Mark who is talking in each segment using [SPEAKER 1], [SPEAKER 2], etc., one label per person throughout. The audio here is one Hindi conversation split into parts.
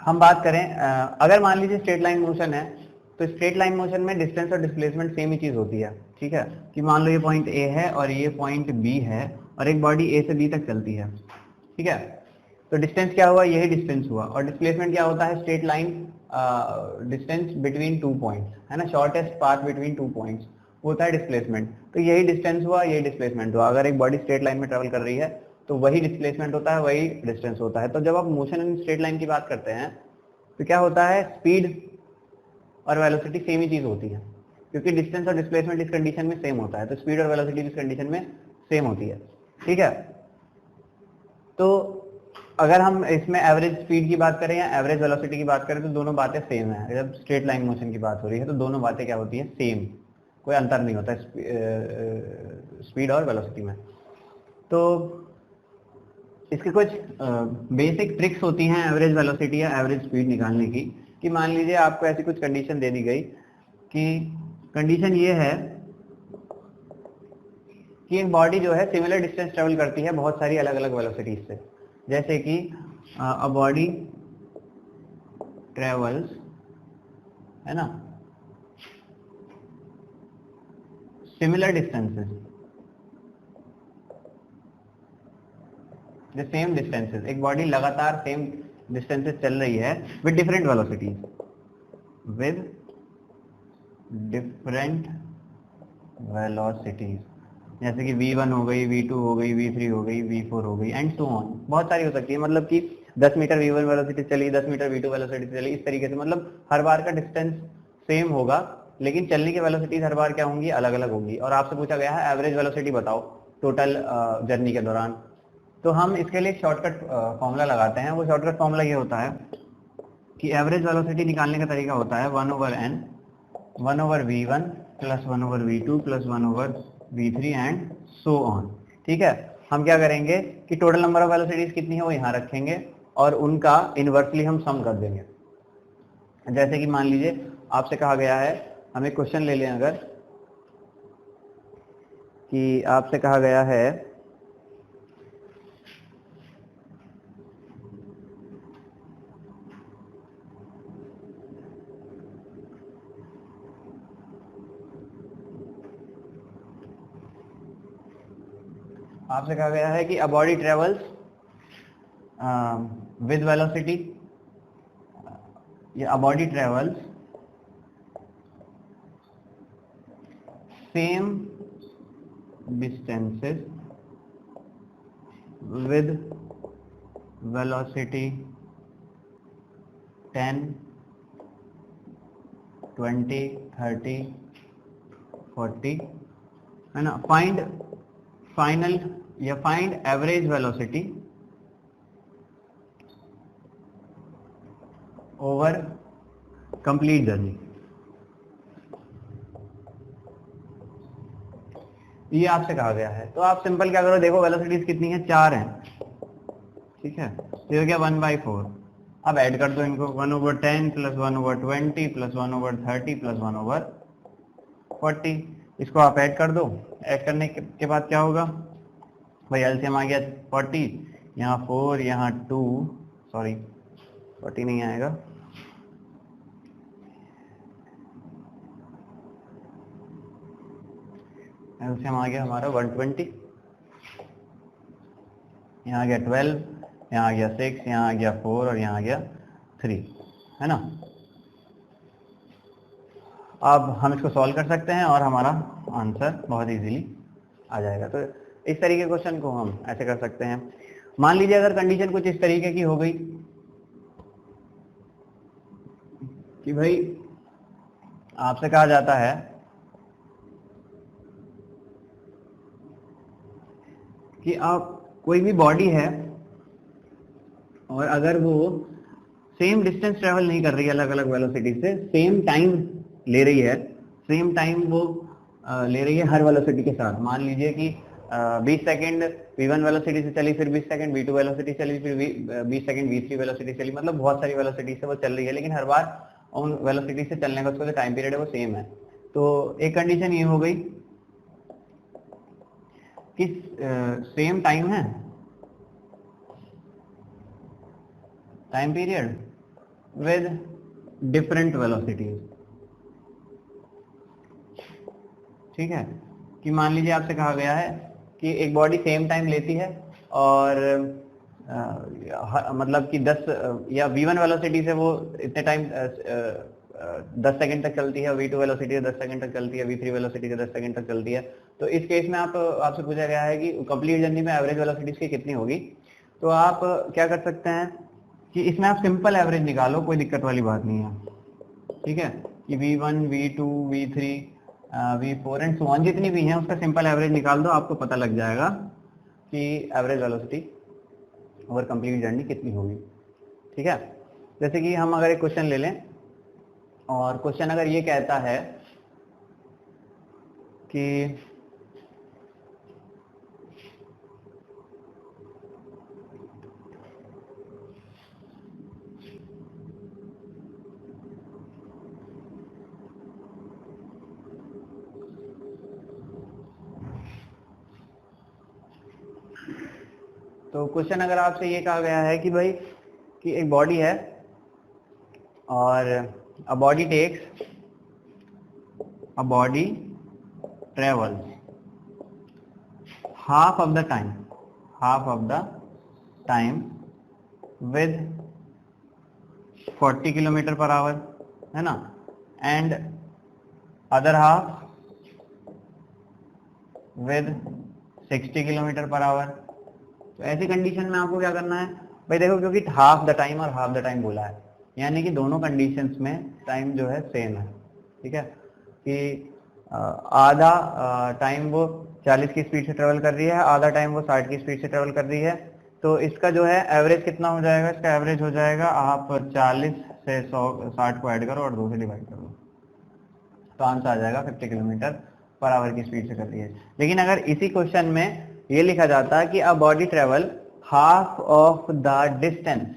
[SPEAKER 1] हम बात करें अगर मान लीजिए स्ट्रेट लाइन मोशन है, तो स्ट्रेट लाइन मोशन में डिस्टेंस और डिस्प्लेसमेंट सेम ही चीज होती है, ठीक है। कि मान लो ये पॉइंट ए है और ये पॉइंट बी है और एक बॉडी ए से बी तक चलती है, ठीक है। तो डिस्टेंस क्या हुआ, यही डिस्टेंस हुआ। और डिस्प्लेसमेंट क्या होता है, straight line distance between two points, है ना, shortest path between two points, वो होता है डिस्प्लेसमेंट। तो यही डिस्टेंस हुआ, यही डिस्प्लेसमेंट हुआ। अगर एक बॉडी स्ट्रेट लाइन में ट्रेवल कर रही है तो वही डिस्प्लेसमेंट होता है, वही डिस्टेंस होता है। तो जब आप मोशन इन स्ट्रेट लाइन की बात करते हैं तो क्या होता है, स्पीड और वेलोसिटी सेम ही चीज होती है, क्योंकि डिस्टेंस और डिस्प्लेसमेंट इस कंडीशन में सेम होता है, तो स्पीड और वेलोसिटी इस कंडीशन में सेम होती है, ठीक है। तो अगर हम इसमें एवरेज स्पीड की बात करें या एवरेज वेलोसिटी की बात करें तो दोनों बातें सेम है। जब स्ट्रेट लाइन मोशन की बात हो रही है तो दोनों बातें क्या होती है, सेम, कोई अंतर नहीं होता स्पीड और वेलोसिटी में। तो इसके कुछ बेसिक ट्रिक्स होती हैं एवरेज वेलोसिटी या एवरेज स्पीड निकालने की। कि मान लीजिए आपको ऐसी कुछ कंडीशन दे दी गई कि कंडीशन ये है कि एक बॉडी जो है सिमिलर डिस्टेंस ट्रेवल करती है बहुत सारी अलग अलग वेलोसिटीज से। जैसे कि अ बॉडी ट्रेवल्स, है ना, similar distances, the same distances, एक बॉडी लगातार सेम डिस्टेंसेस चल रही है with different velocities, with different velocities, जैसे कि v1 हो गई, v2 हो गई, v3 हो गई, v4 हो गई एंड सो ऑन, बहुत सारी हो सकती है। मतलब कि 10 मीटर v1 वेलोसिटी चली, 10 मीटर v2 वेलोसिटी चली, इस तरीके से। मतलब हर बार का डिस्टेंस सेम होगा लेकिन चलने की वेलोसिटीज हर बार क्या होंगी, अलग अलग होंगी। और आपसे पूछा गया है एवरेज वेलोसिटी बताओ टोटल जर्नी के दौरान। तो हम इसके लिए एक शॉर्टकट फॉर्मूला लगाते हैं। वो शॉर्टकट फॉर्मूला ये होता है कि एवरेज वेलोसिटी निकालने का तरीका होता है 1/n 1/v1 plus 1/v2 plus 1/v3 and so on, ठीक है। हम क्या करेंगे कि टोटल नंबर ऑफ वेलोसिटीज कितनी है वो यहाँ रखेंगे और उनका इनवर्सली हम सम कर देंगे। जैसे कि मान लीजिए आपसे कहा गया है, हम एक क्वेश्चन ले लें अगर, कि आपसे कहा गया है कि a body travels with velocity, या a body travels same distances with velocity 10, 20, 30, 40, है ना। फाइंड फाइनल या find average velocity over complete journey. ये आपसे कहा गया है। तो आप सिंपल क्या करो, देखो वेलोसिटीज कितनी है, 4 हैं, ठीक है। तो ये हो गया 1/4। अब ऐड कर दो इनको, 1/10 प्लस 1/20 प्लस 1/30 प्लस 1/40। इसको आप ऐड कर दो। ऐड करने के बाद क्या होगा भाई, एलसीएम आ गया 40, यहाँ 4, यहाँ 2, सॉरी 40 नहीं आएगा, एलसीएम आ गया हमारा 120, यहाँ आ गया 12, यहाँ आ गया 6, यहाँ आ गया 4 और यहाँ आ गया 3, है ना। अब हम इसको सॉल्व कर सकते हैं और हमारा आंसर बहुत इजीली आ जाएगा। तो इस तरीके के क्वेश्चन को हम ऐसे कर सकते हैं। मान लीजिए अगर कंडीशन कुछ इस तरीके की हो गई कि भाई आपसे कहा जाता है कि आप कोई भी बॉडी है और अगर वो सेम डिस्टेंस ट्रेवल नहीं कर रही है अलग अलग वेलोसिटी से, सेम टाइम ले रही है, सेम टाइम वो ले रही है हर वेलोसिटी के साथ। मान लीजिए कि 20 सेकंड v1 वेलोसिटी से चली, फिर 20 सेकंड v2 वेलोसिटी चली, फिर 20 सेकंड v3 वेलोसिटी चली, मतलब बहुत सारी वेलोसिटी से वो चल रही है, लेकिन हर बार उन वेलोसिटी से चलने का उसका जो टाइम पीरियड है वो सेम है। तो एक कंडीशन ये हो गई कि सेम टाइम है, time period with different velocities. ठीक है, कि मान लीजिए आपसे कहा गया है कि एक बॉडी सेम टाइम लेती है और मतलब कि 10 या v1 वेलोसिटी से वो इतने टाइम 10 सेकंड तक चलती है, v2 वेलोसिटी से 10 सेकंड तक चलती है, v3 वेलोसिटी से 10 सेकंड तक चलती है। तो इस केस में आपसे पूछा गया है कि कंप्लीट जर्नी में एवरेज वेलोसिटीज की कितनी होगी। तो आप क्या कर सकते हैं कि इसमें आप सिंपल एवरेज निकालो, कोई दिक्कत वाली बात नहीं है। ठीक है, कि v1 v2 v3 v4 and so on जितनी भी हैं उसका सिंपल एवरेज निकाल दो, आपको पता लग जाएगा कि average velocity over complete journey कितनी होगी। ठीक है, जैसे कि हम अगर एक क्वेश्चन ले लें और क्वेश्चन अगर ये कहता है कि तो क्वेश्चन अगर आपसे ये कहा गया है कि भाई कि एक बॉडी है और अ body travels half of the time with 40 kilometre per hour, है ना, and other half with 60 kilometre per hour. तो ऐसी कंडीशन में आपको क्या करना है भाई, देखो क्योंकि हाफ द टाइम और हाफ द टाइम बोला है, यानी कि दोनों कंडीशंस में टाइम जो है सेम है। ठीक है, कि आधा टाइम वो 40 की स्पीड से ट्रेवल कर रही है, आधा टाइम वो 60 की स्पीड से ट्रेवल कर रही है। तो इसका जो है एवरेज कितना हो जाएगा, इसका एवरेज हो जाएगा, आप 40 से 60 को ऐड करो और 2 से डिवाइड करो, तो आंसर आ जाएगा 50 किलोमीटर पर आवर की स्पीड से कर रही है। लेकिन अगर इसी क्वेश्चन में ये लिखा जाता है कि a body travel half of the distance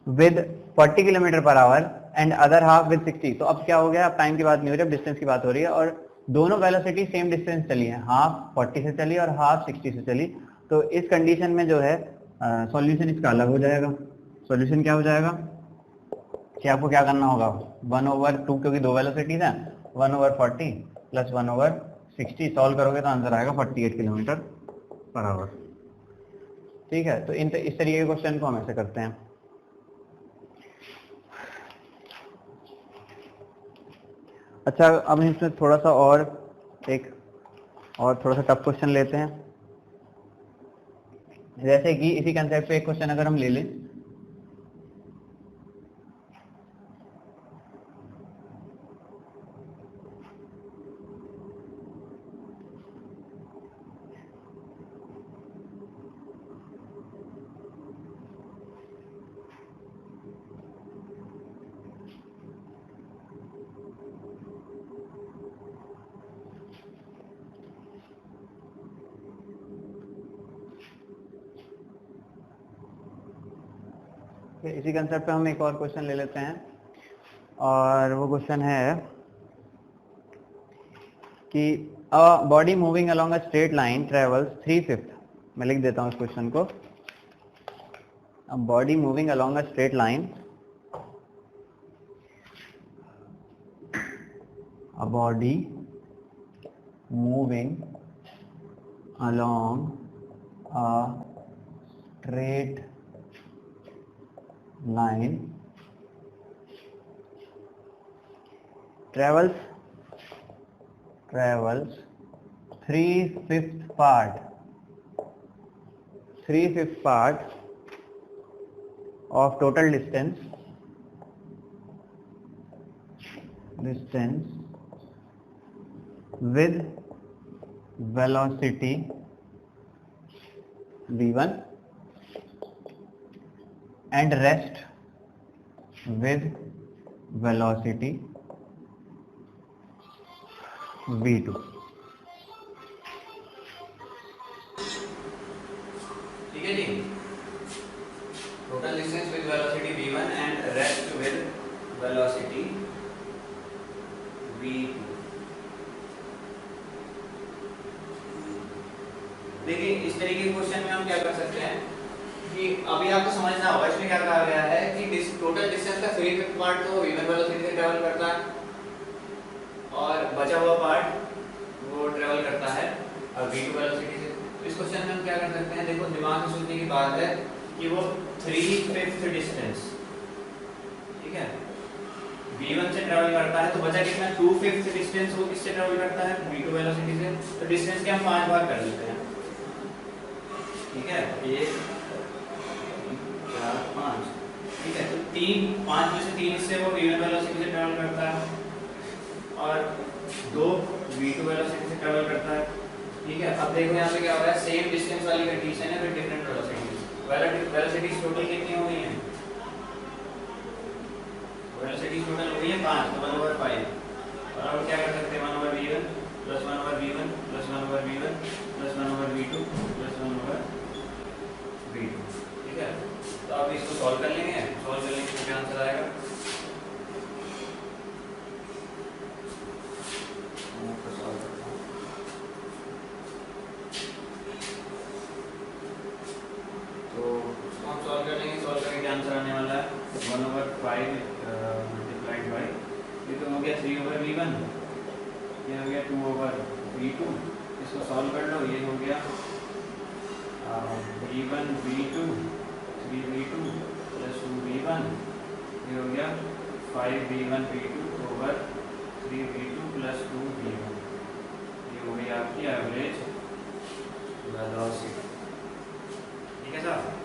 [SPEAKER 1] with 40 kilometre per hour and other half with 60। तो अब क्या हो गया, अब टाइम की बात नहीं हो रही, अब डिस्टेंस की बात हो रही है और दोनों वेलोसिटी सेम डिस्टेंस चली है, हाफ 40 से चली और हाफ 60 से चली। तो इस कंडीशन में जो है सॉल्यूशन इसका अलग हो जाएगा। सॉल्यूशन क्या हो जाएगा कि आपको क्या करना होगा, 1/2 क्योंकि दो वेलोसिटीज हैं, 1/40 प्लस 1/60 सॉल्व करोगे तो आंसर आएगा 48 किलोमीटर पर आवर। ठीक है, तो इस तरीके के क्वेश्चन को हम ऐसे करते हैं। अच्छा, अब हम इसमें थोड़ा सा और थोड़ा सा टफ क्वेश्चन लेते हैं। जैसे कि इसी कंसेप्ट पे एक क्वेश्चन अगर हम ले लें, इसी कंसेप्ट पे हम एक और क्वेश्चन ले लेते हैं और वो क्वेश्चन है कि a body moving along a straight line travels 3/5। मैं लिख देता हूँ इस क्वेश्चन को, a body moving along a straight line, a body moving along a straight line travels 3/5 part of total distance with velocity v1 and rest with velocity v2।
[SPEAKER 2] ठीक है जी, total distance with velocity v1 and rest with velocity v2। देखिए इस तरीके के क्वेश्चन में हम क्या कर सकते हैं कि अभी आपको समझना होगा इसमें क्या कहा गया है कि टोटल डिस्टेंस का 3/5 पार्ट तो v1 वेलोसिटी से ट्रैवल करता है और बचा हुआ पार्ट वो ट्रैवल करता है v2 वेलोसिटी से। तो इस क्वेश्चन में हम क्या कर सकते हैं, देखो दिमाग में सोचने की बात है कि वो 3/5 डिस्टेंस, ठीक है, v1 से ट्रैवल करता है तो बचा कितना 2/5 डिस्टेंस वो किससे ट्रैवल करता है v2 वेलोसिटी से। तो डिस्टेंस के हम 5 बार कर लेते हैं, ठीक है, 1 4 5, ठीक है। तो 5 में से 3 इससे वो v1 वेलोसिटी से ट्रैवल करता है और 2 v2 वेलोसिटी से ट्रैवल करता है, ठीक है। अब देखो यहाँ पे क्या हो रहा है, सेम डिस्टेंस वाली कंडीशन है with different velocity. Velocity total कितनी हो गई है, वेलोसिटी टोटल हो गई है 5, तो 1/5। और अब क्या कर सकते हैं 1/v1 plus 1/v1 plus 1/v1 plus 1/v2 plus 1/v2, ठीक है। तो अब इसको सॉल्व कर लेंगे, सॉल्व करने के क्या आंसर आएगा, तो इसको हम सॉल्व कर लेंगे, सॉल्व करके क्या आंसर आने वाला है 1/5 मल्टीप्लाइड बाई, ये तो हो गया 3/v1, ये हो गया 2/v2। इसको सॉल्व कर लो, ये हो गया v1 v2 3v2 plus 2v1, ये हो गया 5v1 v2 over 3v2 plus 2v1, ये हो गई आपकी एवरेज वेलोसिटी, ठीक है साहब।